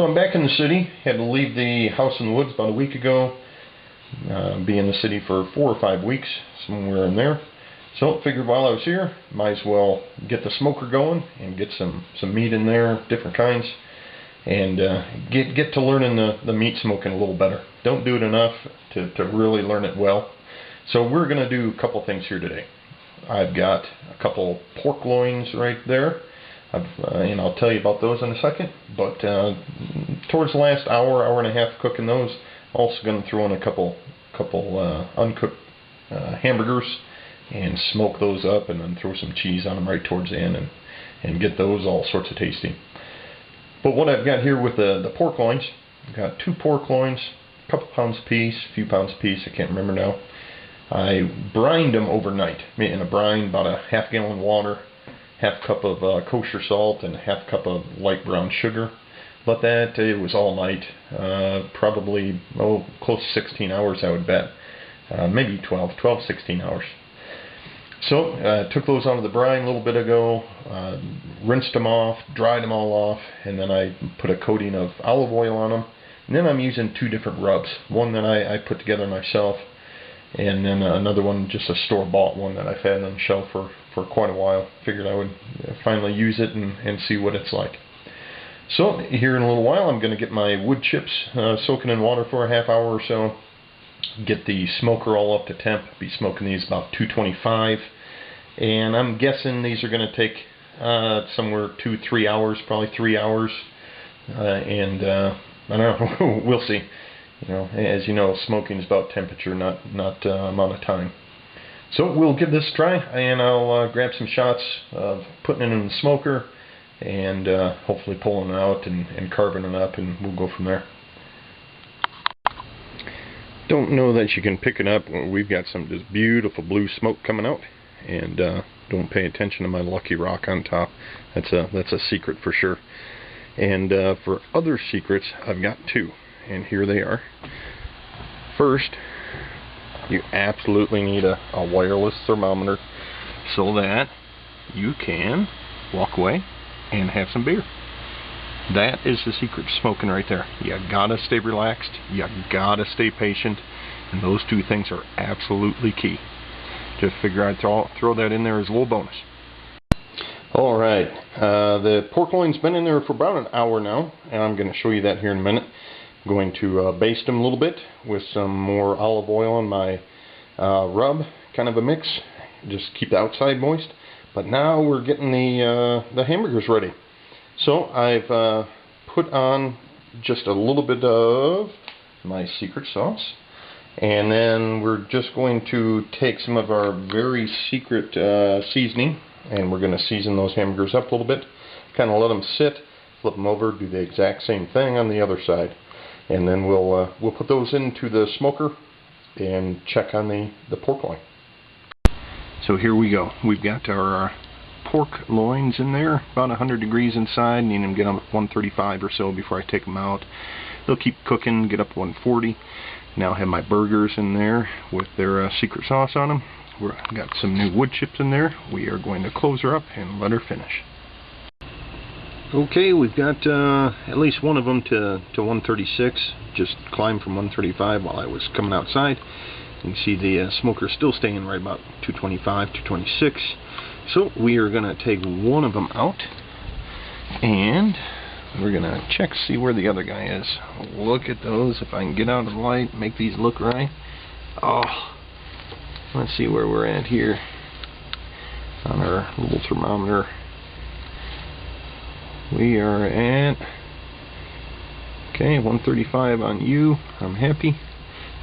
So I'm back in the city. Had to leave the house in the woods about a week ago. Be in the city for 4 or 5 weeks, somewhere in there. So figured while I was here, might as well get the smoker going and get some meat in there, different kinds, and get to learning the meat smoking a little better. Don't do it enough to really learn it well. So we're going to do a couple things here today. I've got a couple pork loins right there. And I'll tell you about those in a second. But towards the last hour and a half cooking those, also going to throw in a couple uncooked hamburgers and smoke those up, and then throw some cheese on them right towards the end, and get those all sorts of tasty. But what I've got here with the pork loins, I've got 2 pork loins, a couple pounds apiece, a few pounds apiece, I can't remember now. I brined them overnight in a brine, about a half gallon of water, half cup of kosher salt, and half cup of light brown sugar. But that, it was all night, probably close to 16 hours I would bet, maybe 16 hours. So took those out of the brine a little bit ago, rinsed them off, dried them all off, and then I put a coating of olive oil on them. And then I'm using 2 different rubs, one that I put together myself, and then another one, just a store-bought one that I've had on the shelf for quite a while. Figured I would finally use it and see what it's like. So here in a little while I'm going to get my wood chips soaking in water for a half hour or so, get the smoker all up to temp, be smoking these about 225, and I'm guessing these are going to take somewhere 2-3 hours, probably 3 hours, and I don't know, we'll see. You know, as you know, smoking is about temperature, not amount of time. So we'll give this a try, and I'll grab some shots of putting it in the smoker, and hopefully pulling it out and carving it up, and we'll go from there. Don't know that you can pick it up. We've got some just beautiful blue smoke coming out, and don't pay attention to my lucky rock on top. That's a secret for sure. And for other secrets, I've got 2, and here they are. First, you absolutely need a wireless thermometer so that you can walk away and have some beer. That is the secret to smoking right there. You gotta stay relaxed, you gotta stay patient, and those 2 things are absolutely key. Just figure I'd throw that in there as a little bonus. Alright, the pork loin's been in there for about an hour now, and I'm going to show you that here in a minute. I'm going to baste them a little bit with some more olive oil on my rub, kind of a mix, just keep the outside moist. But now we're getting the hamburgers ready. So I've put on just a little bit of my secret sauce, and then we're just going to take some of our very secret seasoning, and we're going to season those hamburgers up a little bit, kind of let them sit, flip them over, do the exact same thing on the other side, and then we'll put those into the smoker and check on the pork loin. So here we go. We've got our pork loins in there, about 100 degrees inside. Need them get them up 135 or so before I take them out. They'll keep cooking, get up to 140. Now I have my burgers in there with their secret sauce on them. We've got some new wood chips in there. We are going to close her up and let her finish. Okay, we've got at least one of them to 136. Just climbed from 135 while I was coming outside. You can see the smoker still staying right about 225, 226. So we are going to take one of them out, and we're going to check to see where the other guy is. Look at those. If I can get out of the light, make these look right. Oh, let's see where we're at here on our little thermometer. We are at, okay, 135 on you. I'm happy.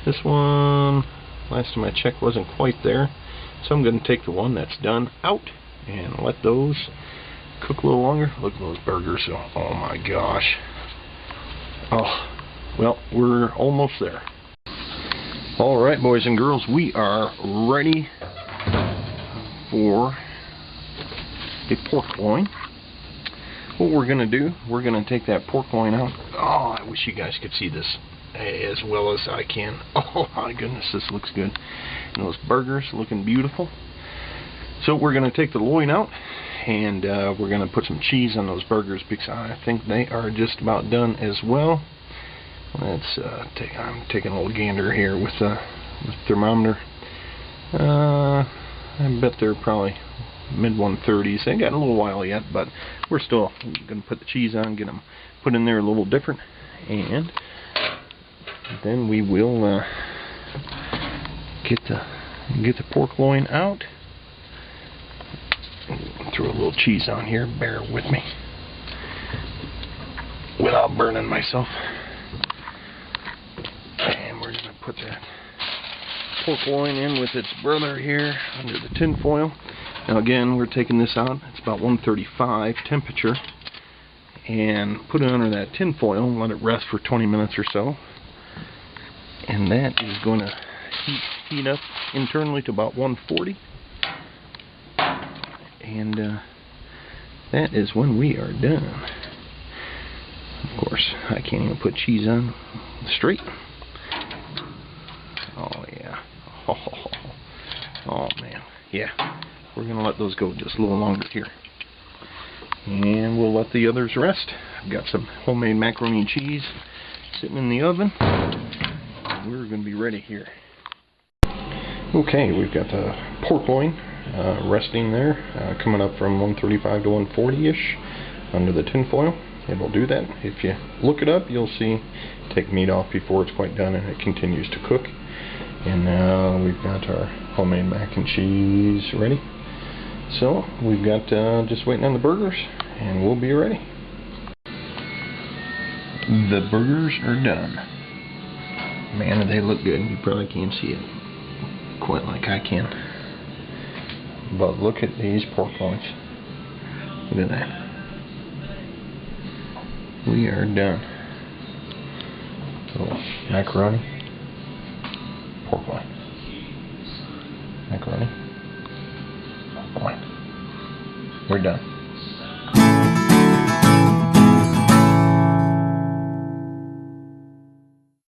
This one, last time I checked, wasn't quite there. So I'm going to take the one that's done out and let those cook a little longer. Look at those burgers. Oh my gosh. Oh, well, we're almost there. Alright, boys and girls, we are ready for a pork loin. What we're going to do, we're going to take that pork loin out. Oh, I wish you guys could see this as well as I can. Oh my goodness, this looks good. And those burgers looking beautiful. So we're going to take the loin out, and we're going to put some cheese on those burgers because I think they are just about done as well. Let's I'm taking a little gander here with the thermometer. I bet they're probably mid 130s. They got a little while yet, but we're still going to put the cheese on, get them put in there a little different, and then we will get the pork loin out. Throw a little cheese on here, bear with me, without burning myself. And we're going to put that pork loin in with its brother here under the tin foil. Now again, we're taking this out. It's about 135 temperature, and put it under that tin foil and let it rest for 20 minutes or so. And that is going to heat up internally to about 140. And that is when we are done. Of course, I can't even put cheese on straight. Oh yeah. Oh man. Yeah. We're going to let those go just a little longer here. And we'll let the others rest. I've got some homemade macaroni and cheese sitting in the oven. We're going to be ready here. Okay, we've got the pork loin resting there, coming up from 135 to 140-ish under the tin foil. It'll do that. If you look it up, you'll see take meat off before it's quite done, and it continues to cook. And now we've got our homemade mac and cheese ready. So we've got just waiting on the burgers, and we'll be ready. The burgers are done. Man, do they look good. You probably can't see it quite like I can. But look at these pork loins. Look at that. We are done. So, macaroni, pork loin, macaroni, pork loin. We're done.